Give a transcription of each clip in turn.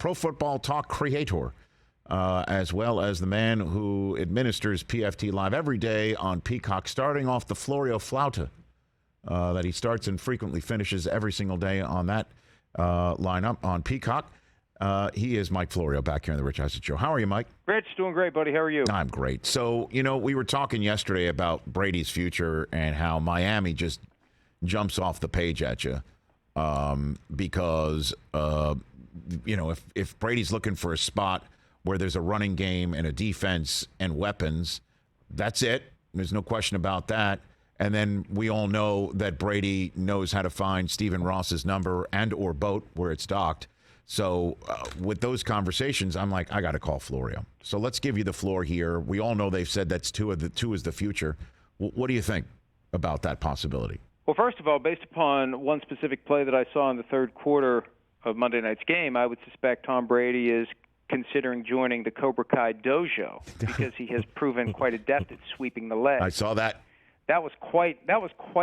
Pro Football Talk creator, as well as the man who administers PFT Live every day on Peacock, starting off the Florio Flauta that he starts and frequently finishes every single day on that lineup on Peacock. He is Mike Florio back here on the Rich Eisen Show. How are you, Mike? Rich, doing great, buddy. How are you? I'm great. So, we were talking yesterday about Brady's future and how Miami just jumps off the page at you because, if Brady's looking for a spot where there's a running game and a defense and weapons, that's it. There's no question about that. And then we all know that Brady knows how to find Stephen Ross's number and or boat where it's docked. So with those conversations, I'm like, I got to call Florio. So let's give you the floor here. We all know they've said that's two is the future. What do you think about that possibility? Well, first of all, based upon one specific play that I saw in the third quarter of Monday night's game, I would suspect Tom Brady is considering joining the Cobra Kai dojo because he has proven quite adept at sweeping the leg. I saw that. That was quite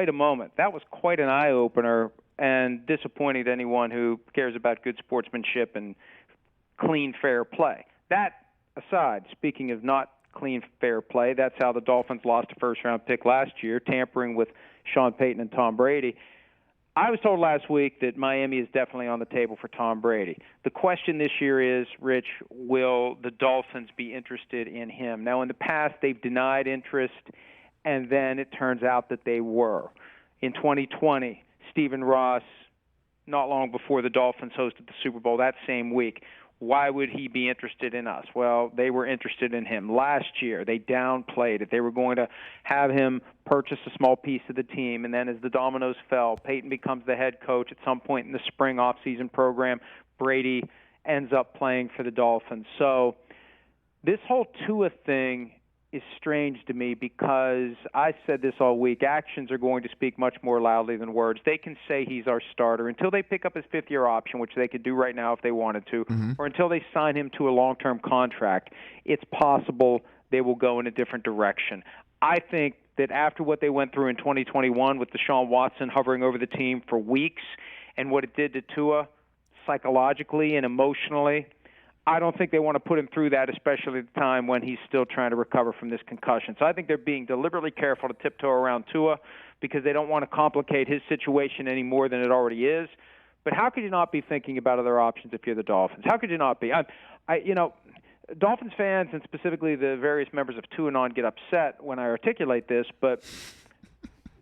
a moment. That was quite an eye-opener and disappointing to anyone who cares about good sportsmanship and clean, fair play. That aside, speaking of not clean, fair play, that's how the Dolphins lost a first-round pick last year, tampering with Sean Payton and Tom Brady. I was told last week that Miami is definitely on the table for Tom Brady. The question this year is, Rich, will the Dolphins be interested in him? Now, in the past, they've denied interest, and then it turns out that they were. In 2020, Stephen Ross, not long before the Dolphins hosted the Super Bowl that same week, why would he be interested in us? Well, they were interested in him. Last year, they downplayed it. They were going to have him purchase a small piece of the team, and then as the dominoes fell, Payton becomes the head coach at some point in the spring off-season program. Brady ends up playing for the Dolphins. So this whole Tua thing is strange to me because I said this all week. Actions are going to speak much more loudly than words. They can say he's our starter until they pick up his fifth-year option, which they could do right now if they wanted to, or until they sign him to a long-term contract. It's possible they will go in a different direction. I think that after what they went through in 2021 with Deshaun Watson hovering over the team for weeks and what it did to Tua psychologically and emotionally, I don't think they want to put him through that, especially at the time when he's still trying to recover from this concussion. So I think they're being deliberately careful to tiptoe around Tua because they don't want to complicate his situation any more than it already is. But how could you not be thinking about other options if you're the Dolphins? How could you not be? Dolphins fans and specifically the various members of Tuanon get upset when I articulate this, but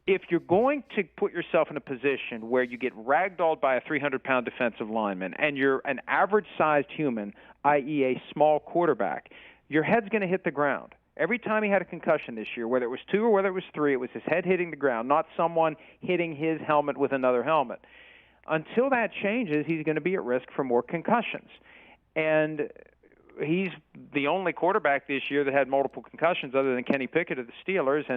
if you're going to put yourself in a position where you get ragdolled by a 300-pound defensive lineman and you're an average-sized human, i.e. a small quarterback, your head's going to hit the ground. Every time he had a concussion this year, whether it was 2 or whether it was 3, it was his head hitting the ground, not someone hitting his helmet with another helmet. Until that changes, he's going to be at risk for more concussions. And he's the only quarterback this year that had multiple concussions other than Kenny Pickett of the Steelers,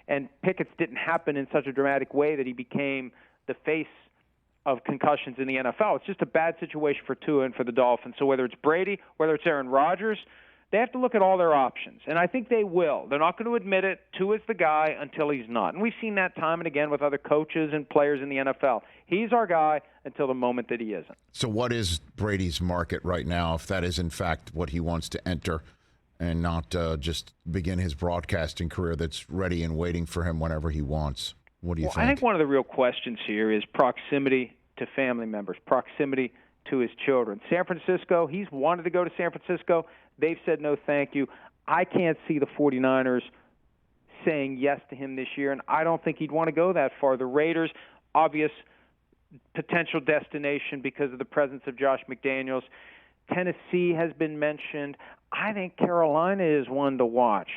and Pickett's didn't happen in such a dramatic way that he became the face of concussions in the NFL. It's just a bad situation for Tua and for the Dolphins. So whether it's Brady, whether it's Aaron Rodgers, they have to look at all their options, and I think they will. They're not going to admit it. Tua's the guy until he's not, and we've seen that time and again with other coaches and players in the NFL. He's our guy until the moment that he isn't. So what is Brady's market right now, if that is in fact what he wants to enter and not just begin his broadcasting career that's ready and waiting for him whenever he wants? What do you think? I think one of the real questions here is proximity to family members, proximity to his children. San Francisco, he's wanted to go to San Francisco. They've said no thank you. I can't see the 49ers saying yes to him this year, and I don't think he'd want to go that far. The Raiders, obvious potential destination because of the presence of Josh McDaniels. Tennessee has been mentioned. I think Carolina is one to watch.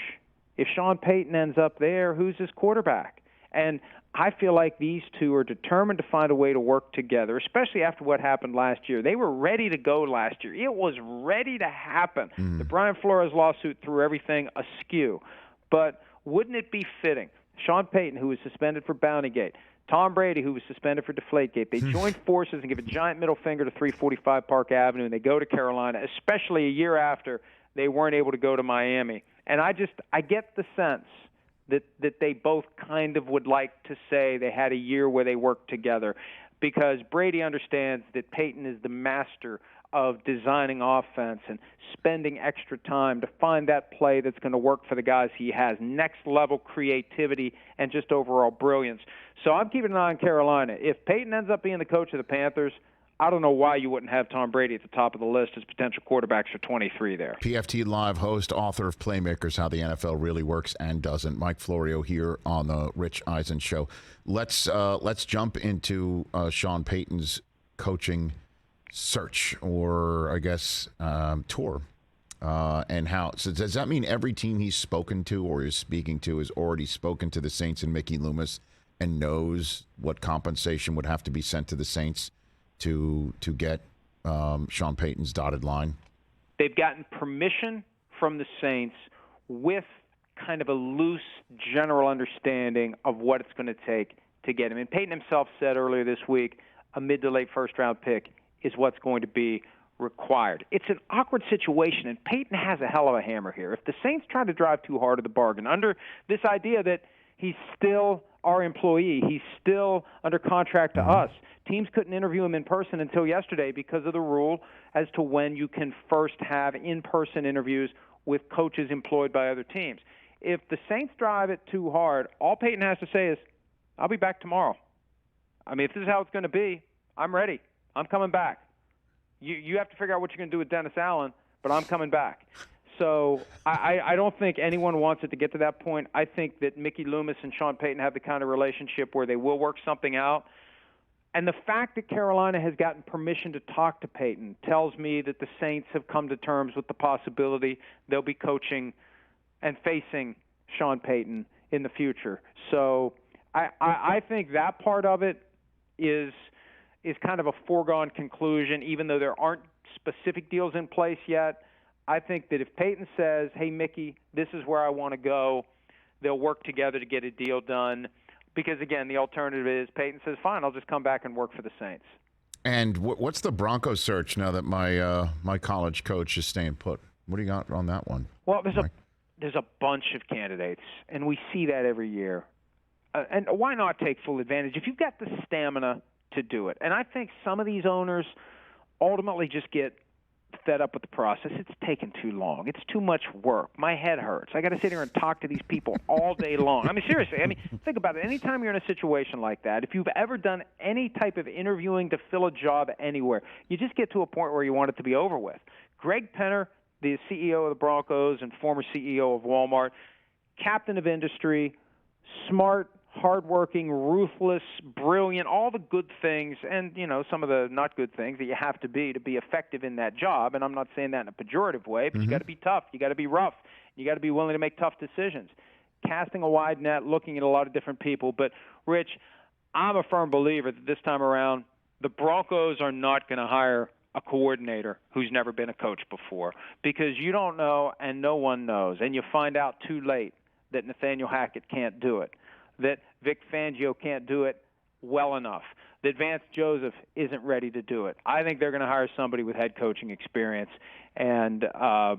If Sean Payton ends up there, who's his quarterback? And I feel like these two are determined to find a way to work together, especially after what happened last year. They were ready to go last year. It was ready to happen. The Brian Flores lawsuit threw everything askew. But wouldn't it be fitting? Sean Payton, who was suspended for Bountygate, Tom Brady, who was suspended for Deflategate, they join forces and give a giant middle finger to 345 Park Avenue, and they go to Carolina, especially a year after they weren't able to go to Miami. And I get the sense that they both kind of would like to say they had a year where they worked together because Brady understands that Payton is the master of designing offense and spending extra time to find that play that's going to work for the guys he has, next-level creativity and just overall brilliance. So I'm keeping an eye on Carolina. If Payton ends up being the coach of the Panthers, I don't know why you wouldn't have Tom Brady at the top of the list as potential quarterbacks for 23 there. PFT Live host, author of Playmakers, How the NFL Really Works and Doesn't, Mike Florio here on the Rich Eisen Show. Let's jump into Sean Payton's coaching search, or I guess tour, and how. So does that mean every team he's spoken to or is speaking to has already spoken to the Saints and Mickey Loomis and knows what compensation would have to be sent to the Saints to get Sean Payton's dotted line? They've gotten permission from the Saints with kind of a loose general understanding of what it's going to take to get him. And Payton himself said earlier this week, a mid to late first-round pick is what's going to be required. It's an awkward situation, and Payton has a hell of a hammer here. If the Saints try to drive too hard at the bargain, under this idea that he's still our employee, he's still under contract to us, teams couldn't interview him in person until yesterday because of the rule as to when you can first have in-person interviews with coaches employed by other teams. If the Saints drive it too hard, all Payton has to say is, I'll be back tomorrow. I mean, if this is how it's going to be, I'm ready. I'm coming back. You have to figure out what you're going to do with Dennis Allen, but I'm coming back. So I don't think anyone wants it to get to that point. I think that Mickey Loomis and Sean Payton have the kind of relationship where they will work something out. And the fact that Carolina has gotten permission to talk to Payton tells me that the Saints have come to terms with the possibility they'll be coaching and facing Sean Payton in the future. So I think that part of it is kind of a foregone conclusion, even though there aren't specific deals in place yet. I think that if Payton says, hey, Mickey, this is where I want to go, they'll work together to get a deal done. Because, again, the alternative is Payton says, fine, I'll just come back and work for the Saints. And what's the Broncos search now that my college coach is staying put? What do you got on that one? Well, there's a bunch of candidates, and we see that every year. And why not take full advantage? If you've got the stamina to do it. And I think some of these owners ultimately just get fed up with the process. It's taken too long. It's too much work. My head hurts. I got to sit here and talk to these people all day long. I mean, seriously. I mean, think about it. Anytime you're in a situation like that, if you've ever done any type of interviewing to fill a job anywhere, you just get to a point where you want it to be over with. Greg Penner, the CEO of the Broncos and former CEO of Walmart, captain of industry, smart, hardworking, ruthless, brilliant, all the good things, and, you know, some of the not good things that you have to be effective in that job. And I'm not saying that in a pejorative way, but you got to be tough. You got to be rough. You got to be willing to make tough decisions. Casting a wide net, looking at a lot of different people. But, Rich, I'm a firm believer that this time around, the Broncos are not going to hire a coordinator who's never been a coach before, because you don't know and no one knows. And you find out too late that Nathaniel Hackett can't do it, that Vic Fangio can't do it well enough, that Vance Joseph isn't ready to do it. I think they're going to hire somebody with head coaching experience. And, I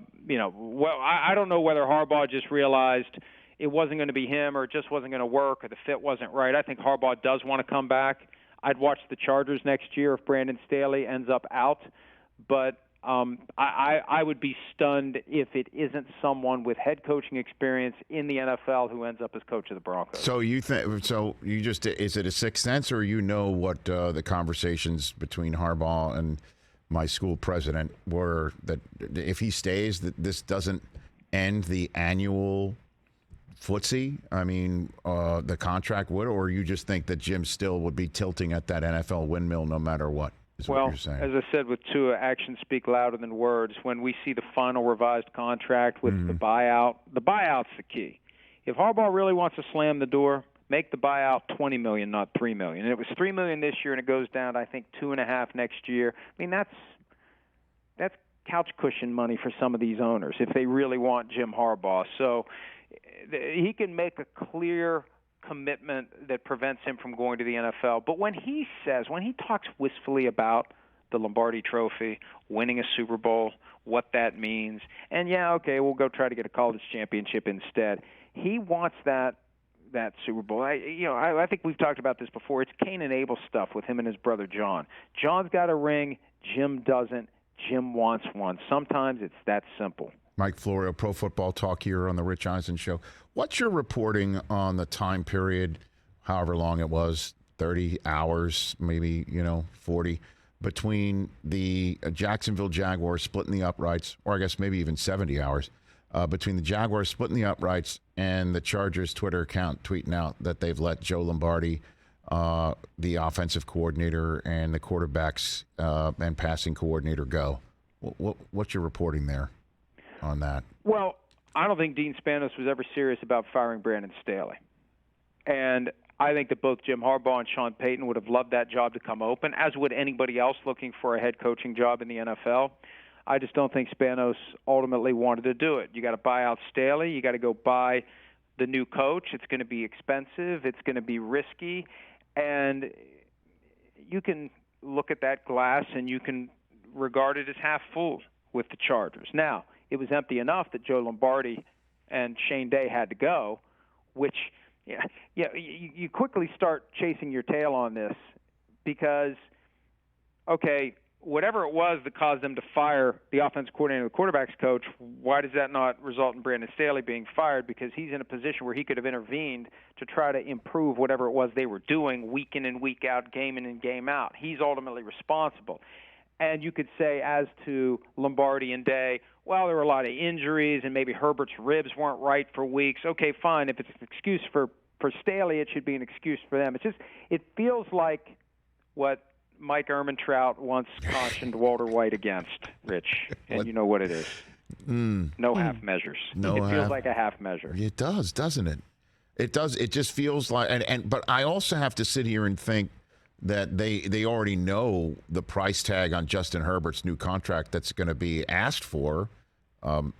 don't know whether Harbaugh just realized it wasn't going to be him or it just wasn't going to work or the fit wasn't right. I think Harbaugh does want to come back. I'd watch the Chargers next year if Brandon Staley ends up out. But I would be stunned if it isn't someone with head coaching experience in the NFL who ends up as coach of the Broncos. So you think? So you just is it a sixth sense, or you know what the conversations between Harbaugh and my school president were, that if he stays, that this doesn't end the annual footsie? I mean, the contract would, or you just think that Jim still would be tilting at that NFL windmill no matter what? Well, as I said with Tua, actions speak louder than words. When we see the final revised contract with the buyout's the key. If Harbaugh really wants to slam the door, make the buyout $20 million, not $3 million. And it was $3 million this year, and it goes down to, I think, $2.5 million next year. I mean, that's couch cushion money for some of these owners if they really want Jim Harbaugh. So he can make a clear commitment that prevents him from going to the NFL. But when he talks wistfully about the Lombardi Trophy, winning a Super Bowl, what that means, and we'll go try to get a college championship instead. He wants that Super Bowl. I think we've talked about this before. It's Cain and Abel stuff with him and his brother John. John's got a ring, Jim doesn't. Jim wants one. Sometimes it's that simple. Mike Florio, Pro Football Talk here on the Rich Eisen Show. What's your reporting on the time period, however long it was, 30 hours, maybe, 40, between the Jacksonville Jaguars splitting the uprights, or I guess maybe even 70 hours, between the Jaguars splitting the uprights and the Chargers Twitter account tweeting out that they've let Joe Lombardi, the offensive coordinator, and the quarterbacks and passing coordinator go? What's your reporting there on that? Well, I don't think Dean Spanos was ever serious about firing Brandon Staley. And I think that both Jim Harbaugh and Sean Payton would have loved that job to come open, as would anybody else looking for a head coaching job in the NFL. I just don't think Spanos ultimately wanted to do it. You got to buy out Staley. You got to go buy the new coach. It's going to be expensive. It's going to be risky. And you can look at that glass and you can regard it as half full with the Chargers. Now, it was empty enough that Joe Lombardi and Shane Day had to go, which you quickly start chasing your tail on this because, okay, whatever it was that caused them to fire the offensive coordinator and the quarterback's coach, why does that not result in Brandon Staley being fired? Because he's in a position where he could have intervened to try to improve whatever it was they were doing week in and week out, game in and game out. He's ultimately responsible. And you could say, as to Lombardi and Day, well, there were a lot of injuries and maybe Herbert's ribs weren't right for weeks. Okay, fine. If it's an excuse for Staley, it should be an excuse for them. It feels like what Mike Ehrmantraut once cautioned Walter White against, Rich, and you know what it is. No half measures. It feels like a half measure. It does, doesn't it? It does. It just feels like, but I also have to sit here and think that they already know the price tag on Justin Herbert's new contract that's going to be asked for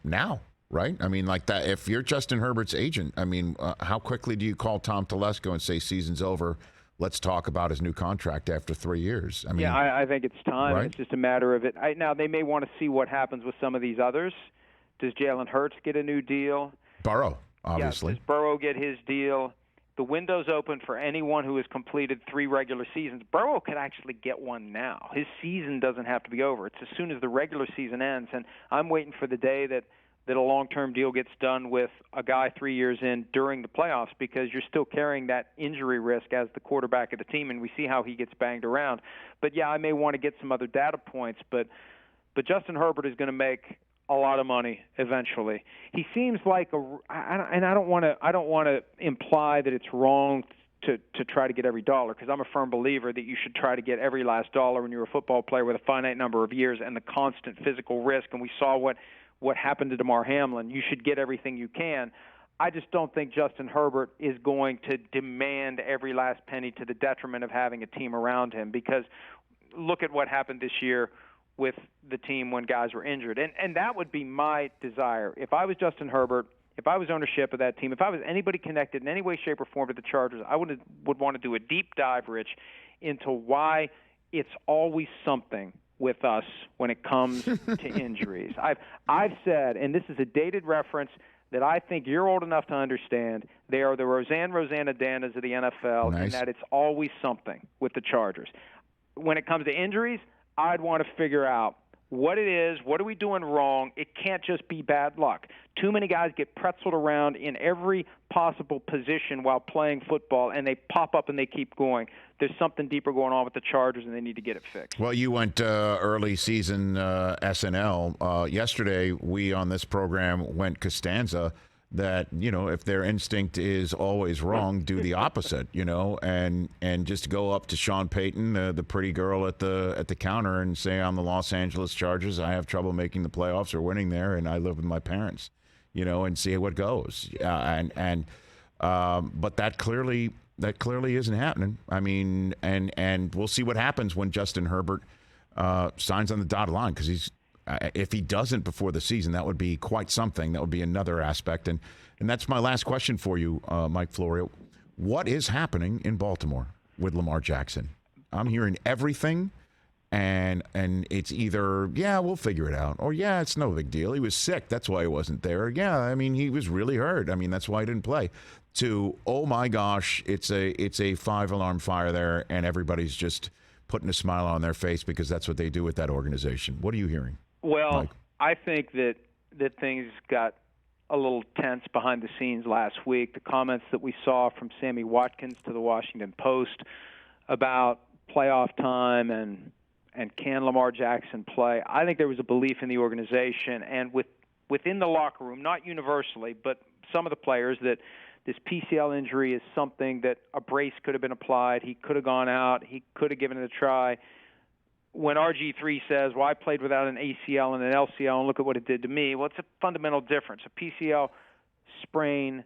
now, right? I mean, like that. If you're Justin Herbert's agent, I mean, how quickly do you call Tom Telesco and say season's over? Let's talk about his new contract after 3 years. I mean, I think it's time. Right? It's just a matter of it. Now, they may want to see what happens with some of these others. Does Jalen Hurts get a new deal? Burrow, obviously. Does Burrow get his deal? The window's open for anyone who has completed 3 regular seasons. Burrow could actually get one now. His season doesn't have to be over. It's as soon as the regular season ends. And I'm waiting for the day that a long-term deal gets done with a guy 3 years in during the playoffs, because you're still carrying that injury risk as the quarterback of the team, and we see how he gets banged around. But, yeah, I may want to get some other data points, but Justin Herbert is going to make a lot of money eventually. He seems like I don't want to imply that it's wrong to try to get every dollar, because I'm a firm believer that you should try to get every last dollar when you're a football player with a finite number of years and the constant physical risk. And we saw what happened to DeMar Hamlin. You should get everything you can. I just don't think Justin Herbert is going to demand every last penny to the detriment of having a team around him, because look at what happened this year with the team when guys were injured. And that would be my desire. If I was Justin Herbert, if I was ownership of that team, if I was anybody connected in any way, shape, or form to the Chargers, I would want to do a deep dive, Rich, into why it's always something with us when it comes to injuries. I've said, and this is a dated reference that I think you're old enough to understand, they are the Rosanna-Danas of the NFL, Nice. and that it's always something with the Chargers. When it comes to injuries, I'd want to figure out what it is, what are we doing wrong. It can't just be bad luck. Too many guys get pretzeled around in every possible position while playing football, and they pop up and they keep going. There's something deeper going on with the Chargers, and they need to get it fixed. Well, you went early season SNL. Yesterday, we on this program went Costanza, that, if their instinct is always wrong, do the opposite, and just go up to Sean Payton, the pretty girl at the counter, and say, I'm the Los Angeles Chargers. I have trouble making the playoffs or winning there, and I live with my parents, and see what goes. But that clearly isn't happening. I mean, and we'll see what happens when Justin Herbert signs on the dotted line, because if he doesn't before the season, that would be quite something. That would be another aspect. And that's my last question for you, Mike Florio. What is happening in Baltimore with Lamar Jackson? I'm hearing everything, and it's either, yeah, we'll figure it out, or yeah, it's no big deal. He was sick. That's why he wasn't there. Yeah, I mean, he was really hurt. I mean, that's why he didn't play. To, oh my gosh, it's a 5-alarm fire there, and everybody's just putting a smile on their face because that's what they do with that organization. What are you hearing? Well, Mike? I think that things got a little tense behind the scenes last week. The comments that we saw from Sammy Watkins to the Washington Post about playoff time and can Lamar Jackson play, I think there was a belief in the organization and within the locker room, not universally, but some of the players, that this PCL injury is something that a brace could have been applied. He could have gone out. He could have given it a try. When RG3 says, well, I played without an ACL and an LCL, and look at what it did to me, well, it's a fundamental difference. A PCL sprain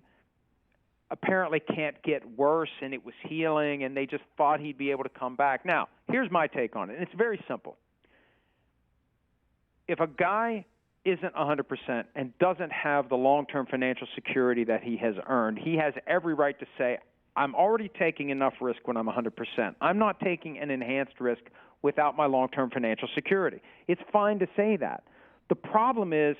apparently can't get worse, and it was healing, and they just thought he'd be able to come back. Now, here's my take on it, and it's very simple. If a guy isn't 100% and doesn't have the long-term financial security that he has earned, he has every right to say, I'm already taking enough risk when I'm 100%. I'm not taking an enhanced risk without my long-term financial security. It's fine to say that. The problem is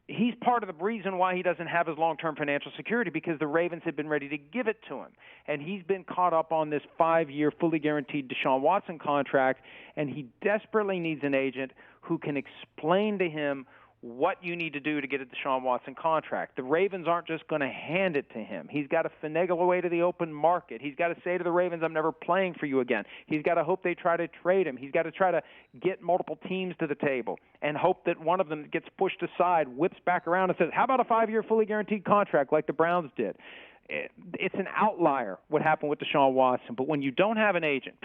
he's part of the reason why he doesn't have his long-term financial security, because the Ravens have been ready to give it to him. And he's been caught up on this 5-year fully guaranteed Deshaun Watson contract, and he desperately needs an agent who can explain to him what you need to do to get a Deshaun Watson contract. The Ravens aren't just going to hand it to him. He's got to finagle away to the open market. He's got to say to the Ravens, I'm never playing for you again. He's got to hope they try to trade him. He's got to try to get multiple teams to the table and hope that one of them gets pushed aside, whips back around and says, how about a 5-year fully guaranteed contract like the Browns did? It's an outlier what happened with Deshaun Watson. But when you don't have an agent,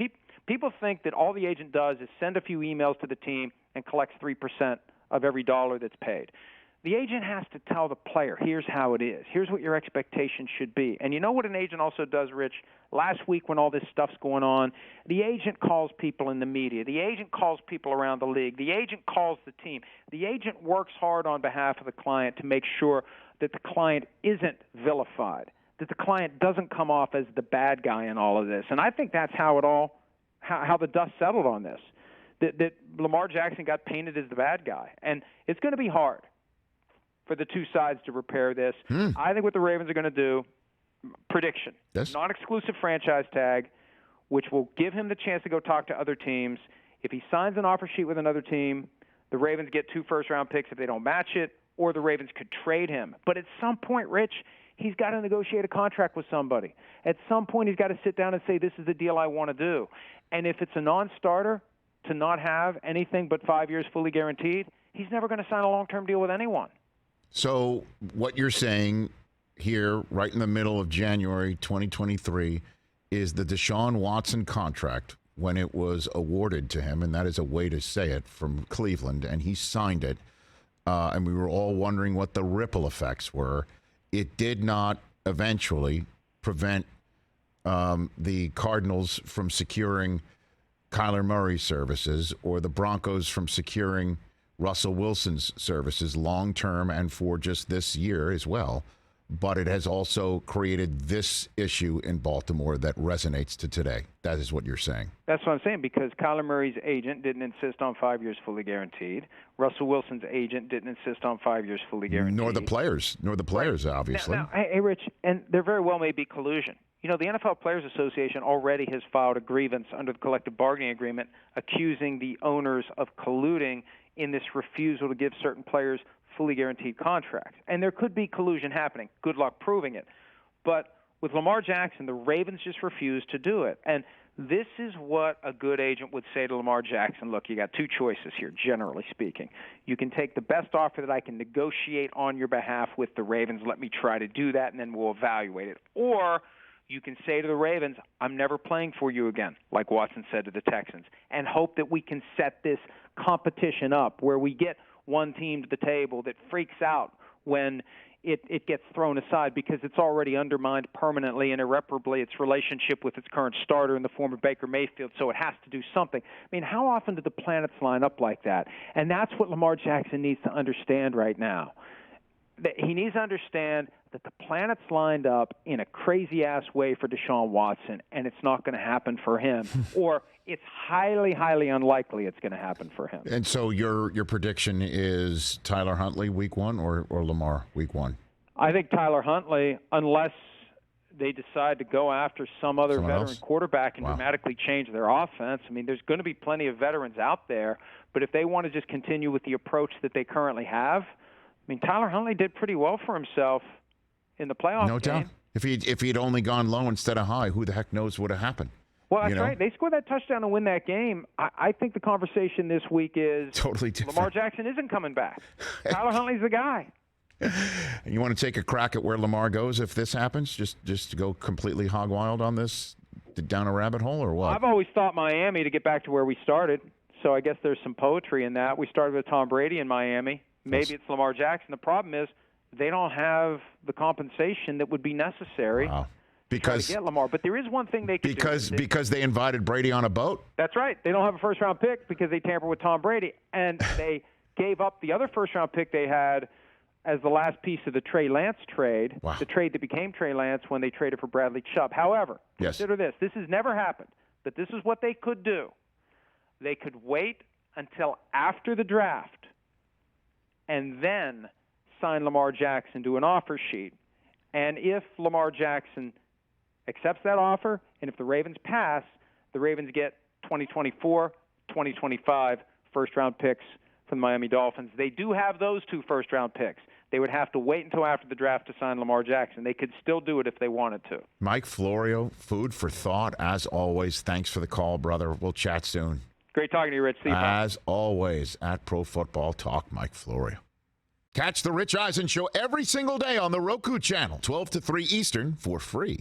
people think that all the agent does is send a few emails to the team and collects 3% of every dollar that's paid. The agent has to tell the player, here's how it is. Here's what your expectations should be. And you know what an agent also does, Rich? Last week when all this stuff's going on, the agent calls people in the media. The agent calls people around the league. The agent calls the team. The agent works hard on behalf of the client to make sure that the client isn't vilified, that the client doesn't come off as the bad guy in all of this. And I think that's how the dust settled on this. That Lamar Jackson got painted as the bad guy. And it's going to be hard for the two sides to repair this. I think what the Ravens are going to do, prediction, yes, non-exclusive franchise tag, which will give him the chance to go talk to other teams. If he signs an offer sheet with another team, the Ravens get 2 first-round picks if they don't match it, or the Ravens could trade him. But at some point, Rich, he's got to negotiate a contract with somebody. At some point, he's got to sit down and say, this is the deal I want to do. And if it's a non-starter, to not have anything but 5 years fully guaranteed, he's never going to sign a long-term deal with anyone. So what you're saying here, right in the middle of January 2023, is the Deshaun Watson contract, when it was awarded to him, and that is a way to say it, from Cleveland, and he signed it, and we were all wondering what the ripple effects were. It did not eventually prevent the Cardinals from securing Kyler Murray's services, or the Broncos from securing Russell Wilson's services long-term and for just this year as well. But it has also created this issue in Baltimore that resonates to today. That is what you're saying. That's what I'm saying, because Kyler Murray's agent didn't insist on 5 years fully guaranteed. Russell Wilson's agent didn't insist on 5 years fully guaranteed. Nor the players, right, obviously. Now, hey, Rich, and there very well may be collusion. You know, the NFL Players Association already has filed a grievance under the collective bargaining agreement accusing the owners of colluding in this refusal to give certain players fully guaranteed contracts. And there could be collusion happening. Good luck proving it. But with Lamar Jackson, the Ravens just refused to do it. And this is what a good agent would say to Lamar Jackson. Look, you got 2 choices here, generally speaking. You can take the best offer that I can negotiate on your behalf with the Ravens. Let me try to do that, and then we'll evaluate it. Or you can say to the Ravens, I'm never playing for you again, like Watson said to the Texans, and hope that we can set this competition up where we get one team to the table that freaks out when it gets thrown aside because it's already undermined permanently and irreparably its relationship with its current starter in the form of Baker Mayfield, so it has to do something. I mean, how often do the planets line up like that? And that's what Lamar Jackson needs to understand right now. He needs to understand that the planets lined up in a crazy-ass way for Deshaun Watson, and it's not going to happen for him. Or it's highly, highly unlikely it's going to happen for him. And so your prediction is Tyler Huntley week 1 or Lamar week 1? I think Tyler Huntley, unless they decide to go after some other veteran quarterback and dramatically change their offense. I mean, there's going to be plenty of veterans out there, but if they want to just continue with the approach that they currently have, I mean, Tyler Huntley did pretty well for himself in the playoff game. No doubt. If he'd only gone low instead of high, who the heck knows what would have happened? Well, that's right. They scored that touchdown to win that game. I think the conversation this week is totally different. Lamar Jackson isn't coming back. Tyler Huntley's the guy. You want to take a crack at where Lamar goes if this happens? Just to go completely hog wild on this, down a rabbit hole, or what? I've always thought Miami to get back to where we started. So I guess there's some poetry in that. We started with Tom Brady in Miami. Maybe it's Lamar Jackson. The problem is they don't have the compensation that would be necessary to get Lamar. But there is one thing they could do. Because they invited Brady on a boat? That's right. They don't have a first-round pick because they tampered with Tom Brady. And they gave up the other first-round pick they had as the last piece of the Trey Lance trade, the trade that became Trey Lance when they traded for Bradley Chubb. However, consider this. This has never happened, but this is what they could do. They could wait until after the draft and then sign Lamar Jackson to an offer sheet. And if Lamar Jackson accepts that offer, and if the Ravens pass, the Ravens get 2024, 2025 first-round picks from the Miami Dolphins. They do have those 2 first-round picks. They would have to wait until after the draft to sign Lamar Jackson. They could still do it if they wanted to. Mike Florio, food for thought, as always. Thanks for the call, brother. We'll chat soon. Great talking to you, Rich. See you. As always, at Pro Football Talk, Mike Florio. Catch the Rich Eisen Show every single day on the Roku channel, 12 to 3 Eastern, for free.